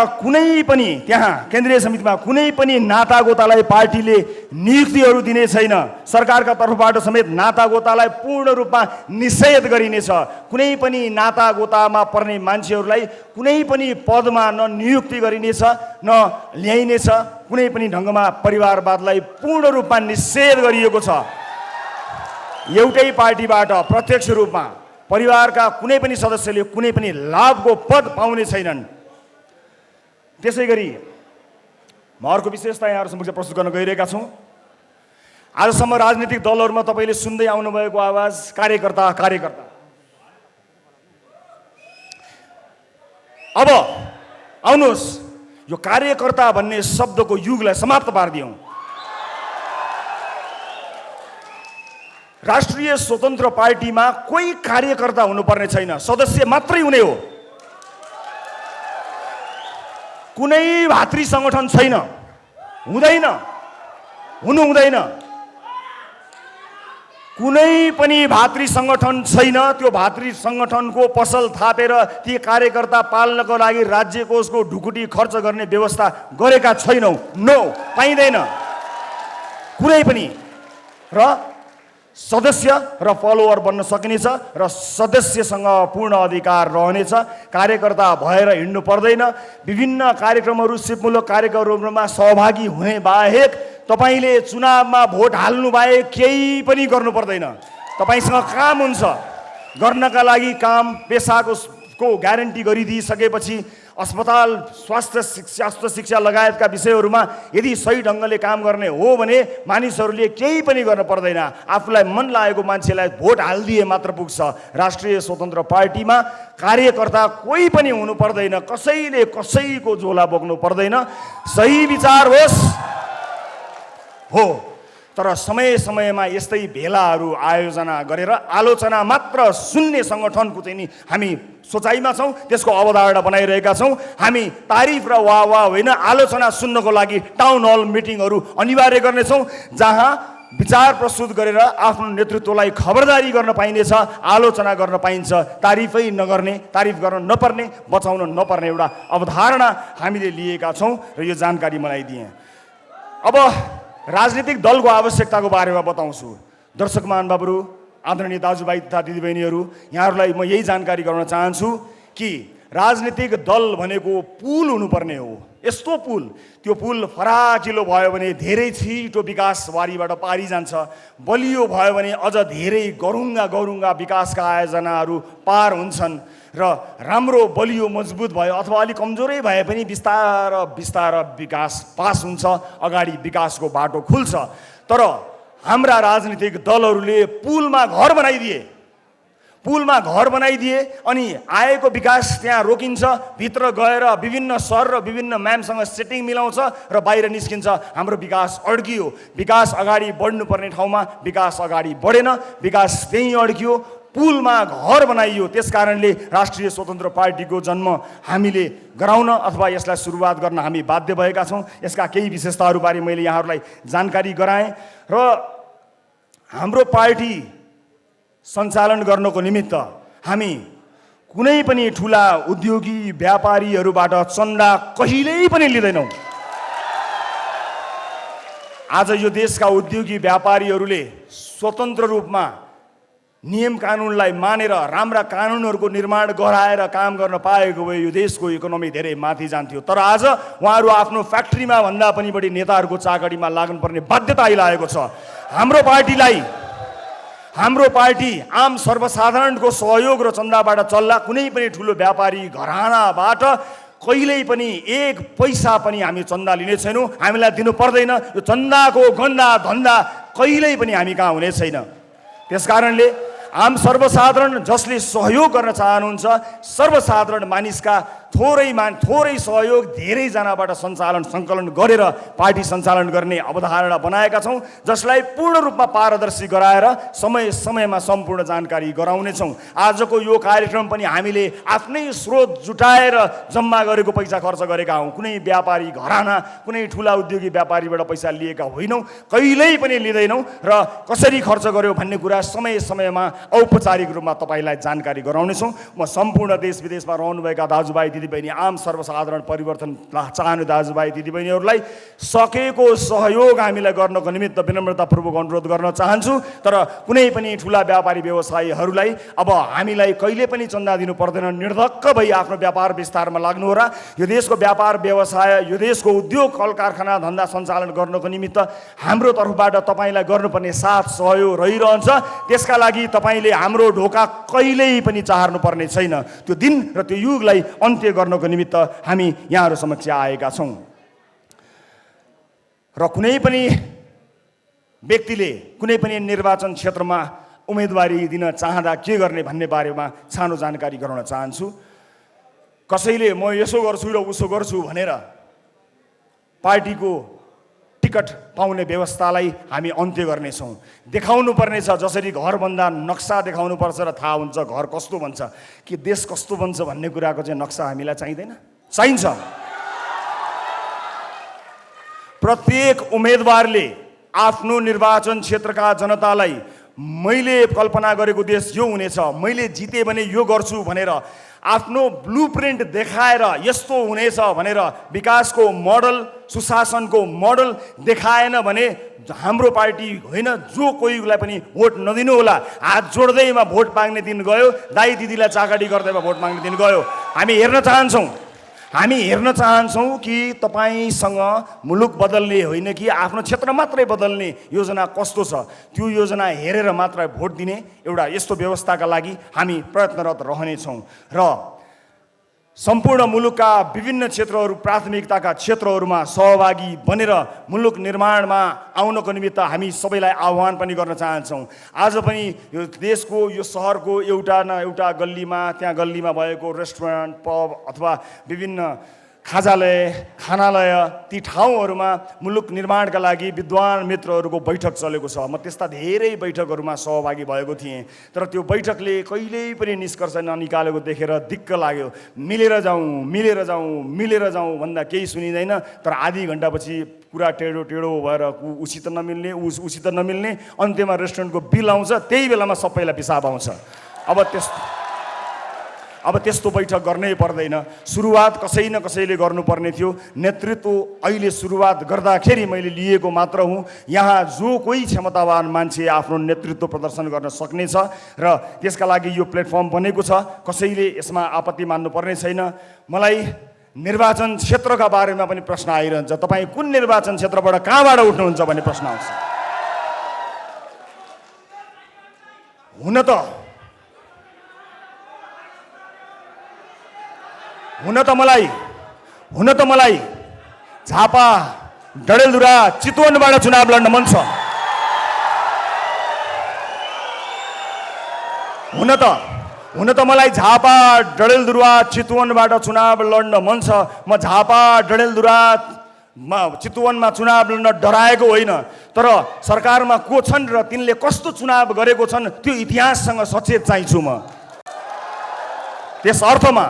कुनै पनि नातागोतालाई पार्टीले नियुक्तिहरू दिने छैन। सरकारका तर्फबाट समेत नातागोतालाई पूर्ण रूपमा निषेध गरिनेछ। कुनै पनि नातागोतामा पर्ने मान्छेहरूलाई कुनै पनि पदमा न नियुक्ति गरिनेछ न ल्याइनेछ। कुनै पनि ढङ्गमा परिवारवादलाई पूर्ण रूपमा निषेध गरिएको छ। एउटै पार्टीबाट प्रत्यक्ष रूपमा परिवारका कुनै पनि सदस्यले कुनै पनि लाभको पद पाउने छैनन्। त्यसैगरी म अर्को विशेषता यहाँहरू समक्ष प्रस्तुत गर्न गइरहेका छौँ। आजसम्म राजनीतिक दलहरूमा तपाईँले सुन्दै आउनुभएको आवाज कार्यकर्ता कार्यकर्ता। अब आउनुहोस् यो कार्यकर्ता भन्ने शब्दको युगलाई समाप्त पारिदियौँ। राष्ट्रिय स्वतन्त्र पार्टीमा कोही कार्यकर्ता हुनुपर्ने छैन, सदस्य मात्रै हुने हो। कुनै भातृ सङ्गठन छैन, हुँदैन, हुनु हुँदैन। कुनै पनि भातृ सङ्गठन छैन। त्यो भातृ सङ्गठनको पसल थापेर ती कार्यकर्ता पाल्नको लागि राज्य कोषको ढुकुटी खर्च गर्ने व्यवस्था गरेका छैनौँ। नो, पाइँदैन कुनै पनि। र सदस्य र फलोवर बन्न सकिनेछ र सदस्यसँग पूर्ण अधिकार रहनेछ। कार्यकर्ता भएर हिँड्नु पर्दैन। विभिन्न कार्यक्रमहरू, सिपमूलक कार्यक्रमहरूमा सहभागी हुने बाहेक तपाईले चुनावमा भोट हाल्नु बाहेक केही पनि गर्नु पर्दैन। तपाईसँग काम हुन्छ, गर्नका लागि काम पेसाको ग्यारेन्टी गरिदिइसकेपछि अस्पताल, स्वास्थ्य शिक्षा लगायतका विषयहरूमा यदि सही ढङ्गले काम गर्ने हो भने मानिसहरूले केही पनि गर्न पर्दैन। आफूलाई मन लागेको मान्छेलाई भोट हालिदिए मात्र पुग्छ। राष्ट्रिय स्वतन्त्र पार्टीमा कार्यकर्ता कोही पनि हुनु पर्दैन, कसैले कसैको झोला बोक्नु पर्दैन। सही विचार होस् हो, तर समय समयमा यस्तै भेलाहरू आयोजना गरेर आलोचना मात्र सुन्ने सङ्गठनको चाहिँ नि हामी सोचाइमा छौँ, त्यसको अवधारणा बनाइरहेका छौँ। हामी तारिफ र वाह होइन, आलोचना सुन्नको लागि टाउन हल मिटिङहरू अनिवार्य गर्नेछौँ, जहाँ विचार प्रस्तुत गरेर आफ्नो नेतृत्वलाई खबरदारी गर्न पाइनेछ, आलोचना गर्न पाइन्छ। तारिफै नगर्ने, तारिफ गर्न नपर्ने, बचाउन नपर्ने एउटा अवधारणा हामीले लिएका छौँ र यो जानकारी मलाई दिएँ। अब राजनीतिक दलको आवश्यकताको बारेमा बताउँछु। दर्शक महानुभावहरू, आदरणीय दाजुभाइ तथा दिदीबहिनीहरू, यहाँहरूलाई म यही जानकारी गराउन चाहन्छु कि राजनीतिक दल भनेको पुल हुनुपर्ने हो। यस्तो पुल, त्यो पुल फराकिलो भयो भने धेरै छिटो विकास वारीबाट पारी जान्छ, बलियो भयो भने अझ धेरै गरुङ्गा विकासका आयोजनाहरू पार हुन्छन् र राम्रो बलियो मजबुत भयो अथवा अलिक कमजोरै भए पनि बिस्तार विकास पास हुन्छ, अगाडि विकासको बाटो खुल्छ। तर हाम्रा राजनीतिक दलहरूले पुलमा घर बनाइदिए अनि आएको विकास त्यहाँ रोकिन्छ, भित्र गएर विभिन्न सर र विभिन्न म्यामसँग सेटिङ मिलाउँछ र बाहिर निस्किन्छ। हाम्रो विकास अड्कियो। विकास अगाडि बढ्नुपर्ने ठाउँमा विकास अगाडि बढेन, विकास त्यहीँ अड्कियो, पुलमा घर बनाइयो। त्यस कारणले राष्ट्रिय स्वतन्त्र पार्टीको जन्म हामीले गराउन अथवा यसलाई सुरुवात गर्न हामी बाध्य भएका छौँ। यसका केही विशेषताहरूबारे मैले यहाँहरूलाई जानकारी गराएँ र हाम्रो पार्टी सञ्चालन गर्नको निमित्त हामी कुनै पनि ठुला उद्योगी व्यापारीहरूबाट चन्दा कहिल्यै पनि लिँदैनौँ। आज यो देशका उद्योगी व्यापारीहरूले स्वतन्त्र रूपमा नियम कानुनलाई मानेर राम्रा कानुनहरूको निर्माण गराएर काम गर्न पाएको भए यो देशको इकोनोमी धेरै माथि जान्थ्यो। तर आज उहाँहरू आफ्नो फ्याक्ट्रीमा भन्दा पनि बढी नेताहरूको चाकरीमा लाग्नुपर्ने बाध्यता आइरहेको छ। हाम्रो पार्टी आम सर्वसाधारणको सहयोग र चन्दाबाट चल्ला। कुनै पनि ठुलो व्यापारी घरानाबाट कहिल्यै पनि एक पैसा पनि हामी चन्दा लिने छैनौँ, हामीलाई दिनु पर्दैन। यो चन्दाको गन्दा धन्दा कहिल्यै पनि हामी कहाँ हुने छैन। त्यसकारणले आम सर्वसाधारण जसले सहयोग गर्न चाहनुहुन्छ, सर्वसाधारण मानिसका थोरै सहयोग धेरैजनाबाट सङ्कलन गरेर पार्टी सञ्चालन गर्ने अवधारणा बनाएका छौँ, जसलाई पूर्ण रूपमा पारदर्शी गराएर समयमा सम्पूर्ण जानकारी गराउनेछौँ। आजको यो कार्यक्रम पनि हामीले आफ्नै स्रोत जुटाएर जम्मा गरेको पैसा खर्च गरेका हौँ। कुनै व्यापारी घराना, कुनै ठुला उद्योगी व्यापारीबाट पैसा लिएका होइनौँ, कहिल्यै पनि लिँदैनौँ र कसरी खर्च गर्यो भन्ने कुरा समयमा औपचारिक रूपमा तपाईँलाई जानकारी गराउनेछौँ। म सम्पूर्ण देश विदेशमा रहनुभएका दाजुभाइ दिदीबहिनी, आम सर्वसाधारण परिवर्तन चाहने दाजुभाइ दिदीबहिनीहरूलाई सकेको सहयोग हामीलाई गर्नको निमित्त विनम्रतापूर्वक अनुरोध गर्न चाहन्छु। तर कुनै पनि ठुला व्यापारी व्यवसायीहरूलाई अब हामीलाई कहिले पनि चन्दा दिनु पर्दैन, निर्धक्क भई आफ्नो व्यापार विस्तारमा लाग्नु हो र यो देशको व्यापार व्यवसाय, यो देशको उद्योग कल कारखाना धन्दा सञ्चालन गर्नको निमित्त हाम्रो तर्फबाट तपाईँलाई गर्नुपर्ने साथ सहयोग रहिरहन्छ। त्यसका लागि तपाईँले हाम्रो ढोका कहिल्यै पनि चाहर्नु पर्ने छैन। त्यो दिन र त्यो युगलाई अन्त्य गर्नको निमित्त हामी यहाँहरू समक्ष आएका छौँ। र कुनै पनि व्यक्तिले कुनै पनि निर्वाचन क्षेत्रमा उम्मेदवारी दिन चाहँदा के गर्ने भन्ने बारेमा सानो जानकारी गराउन चाहन्छु। कसैले म यसो गर्छु र उसो गर्छु भनेर पार्टीको टिकट पाउने व्यवस्थालाई हामी अन्त्य गर्नेछौँ। देखाउनु पर्नेछ, जसरी घर बन्दा नक्सा देखाउनु पर्छ र थाहा हुन्छ घर कस्तो बन्छ, कि देश कस्तो बन्छ भन्ने कुराको चाहिँ नक्सा हामीलाई चाहिँदैन, चाहिन्छ। प्रत्येक उम्मेदवारले आफ्नो निर्वाचन क्षेत्रका जनतालाई मैले कल्पना गरेको देश यो हुनेछ, मैले जिते भने यो गर्छु भनेर आफ्नो ब्लुप्रिन्ट देखाएर यस्तो हुनेछ भनेर विकासको मोडल, सुशासनको मोडल देखाएन भने हाम्रो पार्टी होइन, जो कोहीलाई पनि भोट नदिनु होला। हात जोड्दैमा भोट माग्ने दिन गयो, दाइ दिदीलाई चाकडी गर्दैमा भोट माग्ने दिन गयो। हामी हेर्न चाहन्छौँ कि तपाईसँग मुलुक बदल्ने होइन कि आफ्नो क्षेत्र मात्रै बदल्ने योजना कस्तो छ, त्यो योजना हेरेर मात्र भोट दिने एउटा यस्तो व्यवस्थाका लागि हामी प्रयत्नरत रहनेछौँ। र सम्पूर्ण मुलुकका विभिन्न क्षेत्रहरू, प्राथमिकताका क्षेत्रहरूमा सहभागी बनेर मुलुक निर्माणमा आउनको निमित्त हामी सबैलाई आह्वान पनि गर्न चाहन्छौँ। आज पनि यो देशको, यो सहरको एउटा न एउटा गल्लीमा, त्यहाँ गल्लीमा भएको रेस्टुरेन्ट, पब अथवा विभिन्न खाजालय, खानालय, ती ठाउँहरूमा मुलुक निर्माणका लागि विद्वान मित्रहरूको बैठक चलेको छ। म त्यस्ता धेरै बैठकहरूमा सहभागी भएको थिएँ, तर त्यो बैठकले कहिल्यै पनि निष्कर्ष ननिकालेको देखेर दिक्क लाग्यो। मिलेर जाउँ भन्दा केही सुनिँदैन, तर आधी घन्टापछि कुरा टेढो भएर उसित नमिल्ने, अन्त्यमा रेस्टुरेन्टको बिल आउँछ, त्यही बेलामा सबैलाई पिसाब आउँछ। अब त्यस्तो बैठक गर्नै पर्दैन। सुरुवात कसै न कसैले गर्नुपर्ने थियो। नेतृत्व अहिले सुरुवात गर्दाखेरि मैले लिएको मात्र हुँ। यहाँ जो कोही क्षमतावान मान्छे आफ्नो नेतृत्व प्रदर्शन गर्न सक्नेछ र त्यसका लागि यो प्लेटफर्म बनेको छ। कसैले यसमा आपत्ति मान्नुपर्ने छैन। मलाई निर्वाचन क्षेत्रका बारेमा पनि प्रश्न आइरहन्छ, तपाईँ कुन निर्वाचन क्षेत्रबाट कहाँबाट उठ्नुहुन्छ भन्ने प्रश्न आउँछ। हुन त मलाई झापा, डडेलधुरा, चितवनबाट चुनाव लड्न मन छ। हुन त मलाई झापा, डडेलधुरा, चितवनबाट चुनाव लड्न मन छ। म झापा, डडेलधुरा, चितवनमा चुनाव लड्न डराएको होइन, तर सरकारमा को छन् र तिनले कस्तो चुनाव गरेको छन् त्यो इतिहाससँग सचेत चाहिन्छु म। त्यस अर्थमा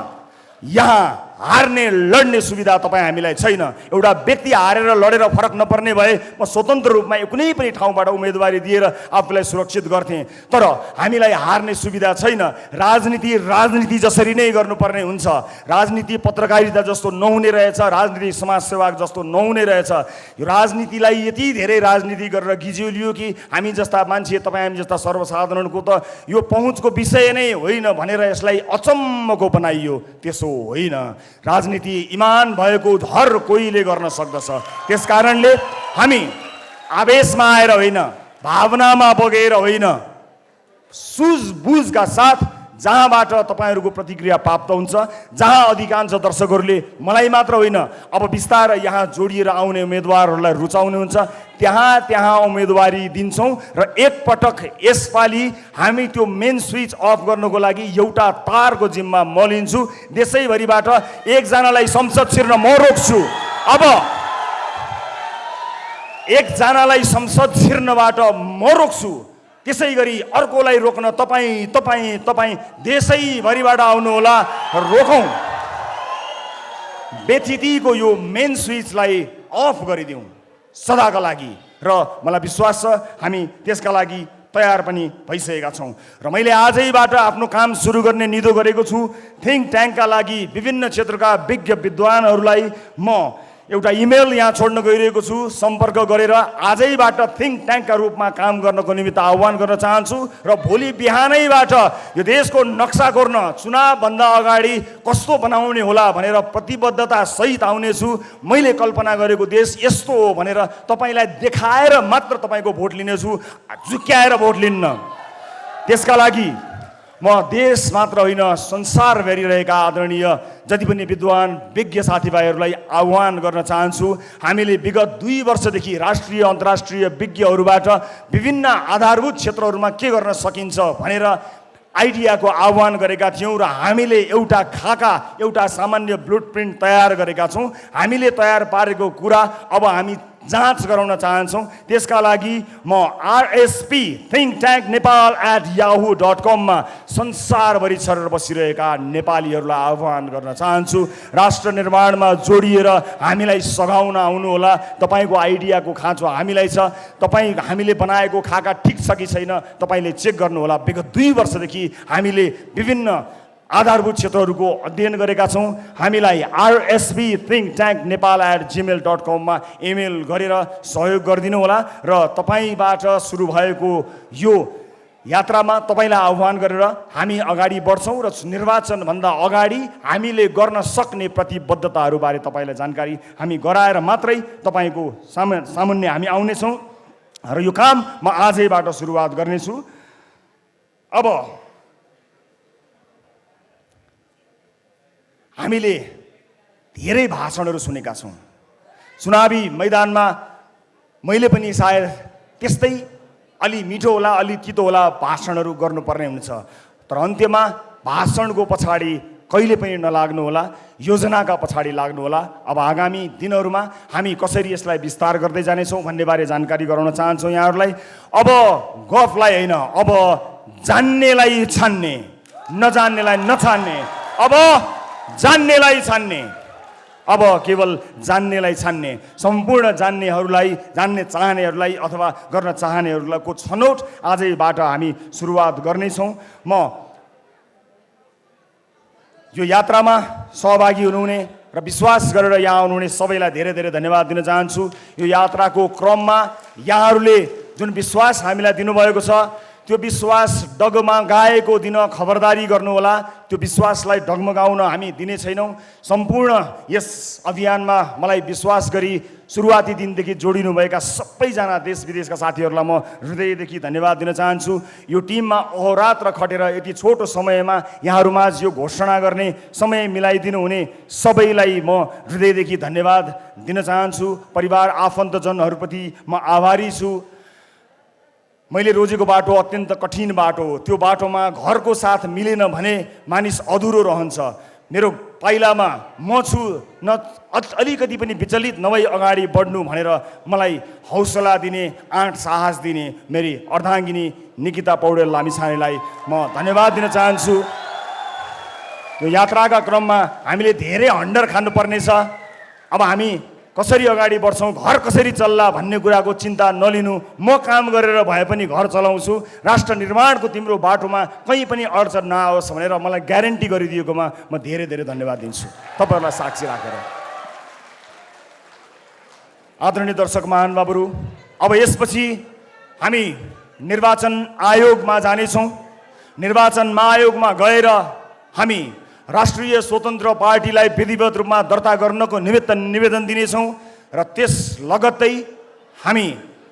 यहाँ हार्ने लड्ने सुविधा तपाईँ हामीलाई छैन। एउटा व्यक्ति हारेर लडेर फरक नपर्ने भए म स्वतन्त्र रूपमा कुनै पनि ठाउँबाट उम्मेदवारी दिएर आफूलाई सुरक्षित गर्थेँ, तर हामीलाई हार्ने सुविधा छैन। राजनीति जसरी नै गर्नुपर्ने हुन्छ। राजनीति पत्रकारिता जस्तो नहुने रहेछ, राजनीति समाजसेवा जस्तो नहुने रहेछ। यो राजनीतिलाई यति धेरै राजनीति गरेर गिज्योलियो कि हामी जस्ता मान्छे, तपाईँ हामी जस्ता सर्वसाधारणको त यो पहुँचको विषय नै होइन भनेर यसलाई अचम्मको बनाइयो। त्यसो होइन। राजनीति इमान भएको हर कोहीले गर्न सक्दछ। त्यसकारणले हामी आवेशमा आएर होइन, भावनामा बगेर होइन, सुझबुझका साथ जहाँबाट तपाईँहरूको प्रतिक्रिया प्राप्त हुन्छ, जहाँ अधिकांश दर्शकहरूले मलाई मात्र होइन अब बिस्तारै यहाँ जोडिएर आउने उम्मेदवारहरूलाई रुचाउनुहुन्छ, त्यहाँ उम्मेदवारी दिन्छौँ। र एकपटक यसपालि हामी त्यो मेन स्विच अफ गर्नको लागि एउटा तारको जिम्मा म लिन्छु। देशैभरिबाट एकजनालाई संसद छिर्न म रोक्छु। अब एकजनालाई संसद छिर्नबाट म रोक्छु, त्यसै गरी अर्कोलाई रोक्न तपाईँ देशैभरिबाट आउनुहोला, रोकौँ। व्यथितिको यो मेन स्विचलाई अफ गरिदिउँ सदाका लागि। र मलाई विश्वास छ हामी त्यसका लागि तयार पनि भइसकेका छौँ। र मैले आजैबाट आफ्नो काम सुरु गर्ने निधो गरेको छु। थिङ्क ट्याङ्कका लागि विभिन्न क्षेत्रका विज्ञ विद्वानहरूलाई म एउटा इमेल यहाँ छोड्न गइरहेको छु। सम्पर्क गरेर आजैबाट थिङ्क ट्याङ्कका रूपमा काम गर्नको निमित्त आह्वान गर्न चाहन्छु। र भोलि बिहानैबाट यो देशको नक्सा कोर्न, चुनावभन्दा अगाडि कस्तो बनाउने होला भनेर प्रतिबद्धता सहित आउनेछु। मैले कल्पना गरेको देश यस्तो हो भनेर तपाईँलाई देखाएर मात्र तपाईँको भोट लिनेछु, झुक्क्याएर भोट लिन्न। त्यसका लागि म म देश मात्र होइन संसार हेरिरहेका आदरणीय जति पनि विद्वान विज्ञ साथीभाइहरूलाई आह्वान गर्न चाहन्छु। हामीले विगत 2 वर्षदेखि राष्ट्रिय अन्तर्राष्ट्रिय विज्ञहरूबाट विभिन्न आधारभूत क्षेत्रहरूमा के गर्न सकिन्छ भनेर आइडियाको आह्वान गरेका थियौँ र हामीले एउटा खाका एउटा सामान्य ब्लुप्रिन्ट तयार गरेका छौँ। हामीले तयार पारेको कुरा अब हामी जाँच गराउन चाहन्छौँ। त्यसका लागि म RSP think tank nepal@yahoo.com मा संसारभरि छरेर बसिरहेका नेपालीहरूलाई आह्वान गर्न चाहन्छु। राष्ट्र निर्माणमा जोडिएर हामीलाई सघाउन आउनुहोला। तपाईँको आइडियाको खाँचो हामीलाई छ। हामीले बनाएको खाका ठिक छ कि छैन तपाईँले चेक गर्नुहोला। विगत 2 वर्षदेखि हामीले विभिन्न आधारभूत क्षेत्रहरूको अध्ययन गरेका छौँ। हामीलाई RSP think tank nepal@gmail.com मा इमेल गरेर सहयोग गरिदिनु होला र तपाईँबाट सुरु भएको यो यात्रामा तपाईँलाई आह्वान गरेर हामी अगाडि बढ्छौँ र निर्वाचनभन्दा अगाडि हामीले गर्न सक्ने प्रतिबद्धताहरूबारे तपाईँलाई जानकारी हामी गराएर मात्रै तपाईँको सामुन्ने हामी आउनेछौँ र यो काम म आजैबाट सुरुवात गर्नेछु। अब हामीले धेरै भाषणहरू सुनेका छौँ। चुनावी मैदानमा मैले पनि सायद त्यस्तै अलि मिठो होला अलि तितो होला भाषणहरू गर्नुपर्ने हुन्छ, तर अन्त्यमा भाषणको पछाडि कहिले पनि नलाग्नु होला, योजनाका पछाडि लाग्नु होला। अब आगामी दिनहरूमा हामी कसरी यसलाई विस्तार गर्दै जानेछौँ भन्ने बारे जानकारी गराउन चाहन्छौँ यहाँहरूलाई। अब गफलाई होइन, अब जान्नेलाई छान्ने, नजान्नेलाई नछान्ने, अब जान्नेलाई छान्ने, अब केवल जान्नेलाई छान्ने। सम्पूर्ण जान्नेहरूलाई, जान्ने चाहनेहरूलाई अथवा गर्न चाहनेहरूलाई को छनौट आजैबाट हामी सुरुवात गर्नेछौँ। म यो यात्रामा सहभागी हुनुहुने र विश्वास गरेर यहाँ आउनुहुने सबैलाई धेरै धेरै धन्यवाद दिन चाहन्छु। यो यात्राको क्रममा यहाँहरूले जुन विश्वास हामीलाई दिनुभएको छ त्यो विश्वास डगमगाएको दिन खबरदारी गर्नुहोला। त्यो विश्वासलाई डगमगाउन हामी दिने छैनौँ। सम्पूर्ण यस अभियानमा मलाई विश्वास गरी सुरुवाती दिनदेखि जोडिनुभएका सबैजना देश विदेशका साथीहरूलाई म हृदयदेखि धन्यवाद दिन चाहन्छु। यो टिममा अहोरात्र खटेर यति छोटो समयमा यहाँहरूमाझ यो घोषणा गर्ने समय मिलाइदिनु हुने सबैलाई म हृदयदेखि धन्यवाद दिन चाहन्छु। परिवार आफन्तजनहरूप्रति म आभारी छु। मैले रोजेको बाटो अत्यन्त कठिन बाटो हो। त्यो बाटोमा घरको साथ मिलेन भने मानिस अधुरो रहन्छ। मेरो पाइलामा म छु, न अलिकति पनि विचलित नभई अगाडि बढ्नु भनेर मलाई हौसला दिने, आँट साहस दिने मेरी अर्धाङ्गिनी निकिता पौडेल लामिछानेलाई म धन्यवाद दिन चाहन्छु। यो यात्राका क्रममा हामीले धेरै हन्डर खानुपर्नेछ। अब हामी कसरी अगाडि बढ्छौँ, घर कसरी चल्ला भन्ने कुराको चिन्ता नलिनु। म काम गरेर भए पनि घर चलाउँछु। राष्ट्र निर्माणको तिम्रो बाटोमा कहीँ पनि अडचन नआओस् भनेर मलाई ग्यारेन्टी गरिदिएकोमा म धेरै धेरै धन्यवाद दिन्छु तपाईँहरूलाई साक्षी राखेर। आदरणीय दर्शक महानुभावहरू, अब यसपछि हामी निर्वाचन आयोगमा जानेछौँ। निर्वाचन आयोगमा गएर हामी राष्ट्रिय स्वतन्त्र पार्टीलाई विधिवत रूपमा दर्ता गर्नको निमित्त निवेदन दिनेछौँ र त्यस लगत्तै हामी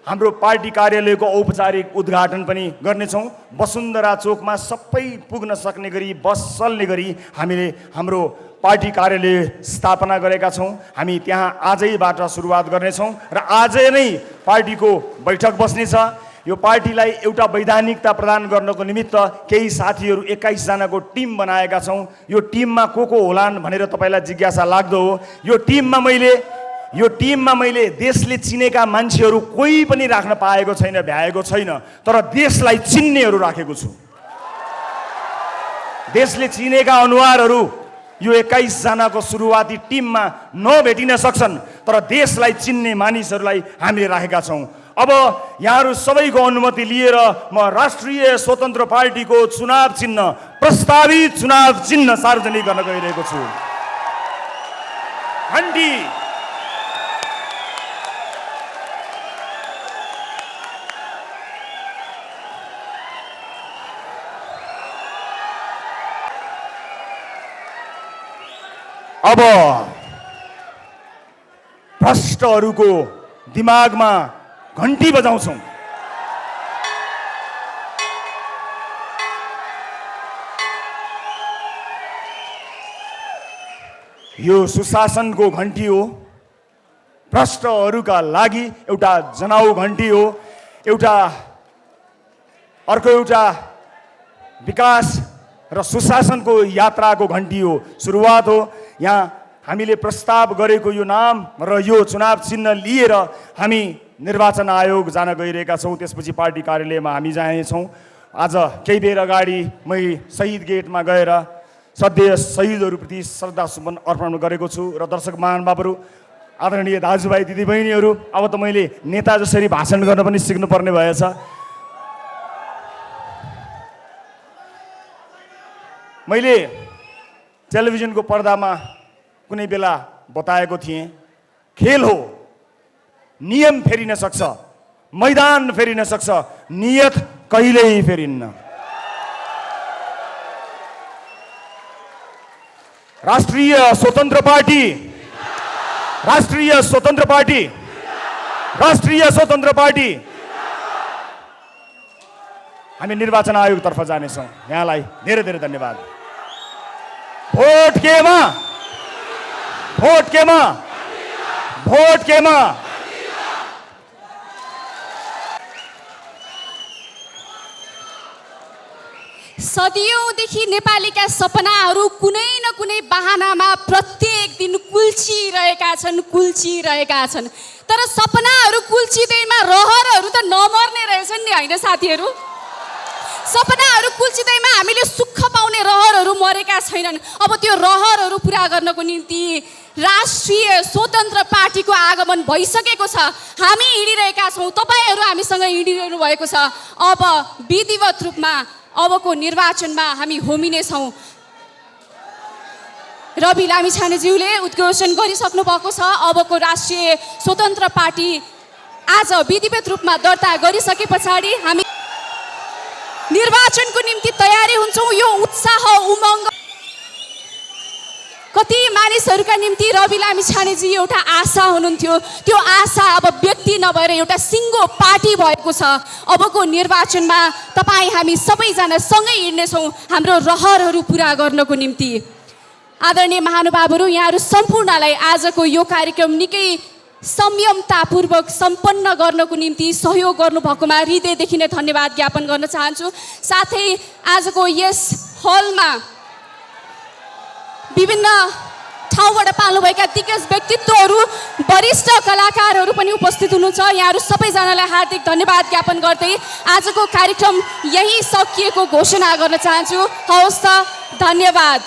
हाम्रो पार्टी कार्यालयको औपचारिक उद्घाटन पनि गर्नेछौँ। वसुन्धरा चोकमा सबै पुग्न सक्ने गरी बस चल्ने गरी हामीले हाम्रो पार्टी कार्यालय स्थापना गरेका छौँ। हामी त्यहाँ आजैबाट सुरुवात गर्नेछौँ र आजै नै पार्टीको बैठक बस्नेछ। यो पार्टीलाई एउटा वैधानिकता प्रदान गर्नको निमित्त केही साथीहरू 21 जनाको टिम बनाएका छौँ। यो टिममा को होलान् भनेर तपाईँलाई जिज्ञासा लाग्दो हो। यो टिममा मैले देशले चिनेका मान्छेहरू कोही पनि राख्न पाएको छैन, भ्याएको छैन, तर देशलाई चिन्नेहरू राखेको छु। देशले चिनेका अनुहारहरू यो 21 जनाको सुरुवाती टिममा नभेटिन सक्छन्, तर देशलाई चिन्ने मानिसहरूलाई हामीले राखेका छौँ। अब यहाँहरू सबैको अनुमति लिएर म राष्ट्रिय स्वतन्त्र पार्टीको चुनाव चिन्ह, प्रस्तावित चुनाव चिन्ह सार्वजनिक गर्न गइरहेको छु। घन्टी अब भ्रष्टहरूको दिमागमा घन्टी बजाउँछौँ। यो सुशासनको घन्टी हो, भ्रष्टहरूका लागि एउटा जनाउ घन्टी हो, अर्को एउटा विकास र सुशासनको यात्राको घन्टी हो, सुरुवात हो। यहाँ हामीले प्रस्ताव गरेको यो नाम र यो चुनाव चिन्ह लिएर हामी निर्वाचन आयोग जान गइरहेका छौँ। त्यसपछि पार्टी कार्यालयमा हामी जानेछौँ। आज केही बेर अगाडि मै शहीद गेटमा गएर सधैँ शहीदहरूप्रति श्रद्धा सुमन अर्पण गरेको छु। र दर्शक महानुभावहरू, आदरणीय दाजुभाइ दिदीबहिनीहरू, अब त मैले नेता जसरी भाषण गर्न पनि सिक्नुपर्ने भएछ। मैले टेलिभिजनको पर्दामा कुनै बेला बताएको थिएँ, खेल हो, नियम फेरिन सक्छ, मैदान फेरिन सक्छ, नियत कहिल्यै फेरिन्न। राष्ट्रिय स्वतन्त्र पार्टी, राष्ट्रिय स्वतन्त्र पार्टी, राष्ट्रिय स्वतन्त्र पार्टी। हामी निर्वाचन आयोगतर्फ जानेछौँ। यहाँलाई धेरै धेरै धन्यवाद। भोट केमा, भोट केमा, भोट केमा। सदियौँदेखि नेपालीका सपनाहरू कुनै न कुनै बहानामा प्रत्येक दिन कुल्चिरहेका छन्। तर सपनाहरू कुल्चिँदैमा रहरहरू त नमर्ने रहेछन् नि, होइन साथीहरू? सपनाहरू कुल्चिँदैमा हामीले सुख पाउने रहरहरू मरेका छैनन्। अब त्यो रहरहरू पुरा गर्नको निम्ति राष्ट्रिय स्वतन्त्र पार्टीको आगमन भइसकेको छ। हामी हिँडिरहेका छौँ, तपाईँहरू हामीसँग हिँडिरहनु भएको छ। अब विधिवत रूपमा अबको निर्वाचनमा हामी होमिनेछौँ। रवि लामिछानेज्यूले उद्घोषण गरिसक्नु भएको छ। अबको राष्ट्रिय स्वतन्त्र पार्टी आज विधिवत रूपमा दर्ता गरिसके पछाडि हामी निर्वाचनको निम्ति तयारी हुन्छौँ। यो उत्साह, उमङ्ग कति मानिसहरूका निम्ति रवि लामिछानेजी एउटा आशा हुनुहुन्थ्यो। त्यो आशा अब व्यक्ति नभएर एउटा सिङ्गो पार्टी भएको छ। अबको निर्वाचनमा तपाईँ हामी सबैजना सँगै हिँड्नेछौँ हाम्रो रहरहरू पुरा गर्नको निम्ति। आदरणीय महानुभावहरू, यहाँहरू सम्पूर्णलाई आजको यो कार्यक्रम निकै संयमतापूर्वक सम्पन्न गर्नको निम्ति सहयोग गर्नुभएकोमा हृदयदेखि नै धन्यवाद ज्ञापन गर्न चाहन्छु। साथै आजको यस हलमा विभिन्न ठाउँबाट पाल्नुभएका दिग्गज व्यक्तित्वहरू, वरिष्ठ कलाकारहरू पनि उपस्थित हुनुहुन्छ। यहाँहरू सबैजनालाई हार्दिक धन्यवाद ज्ञापन गर्दै आजको कार्यक्रम यहीँ सकिएको घोषणा गर्न चाहन्छु। हवस् त, धन्यवाद।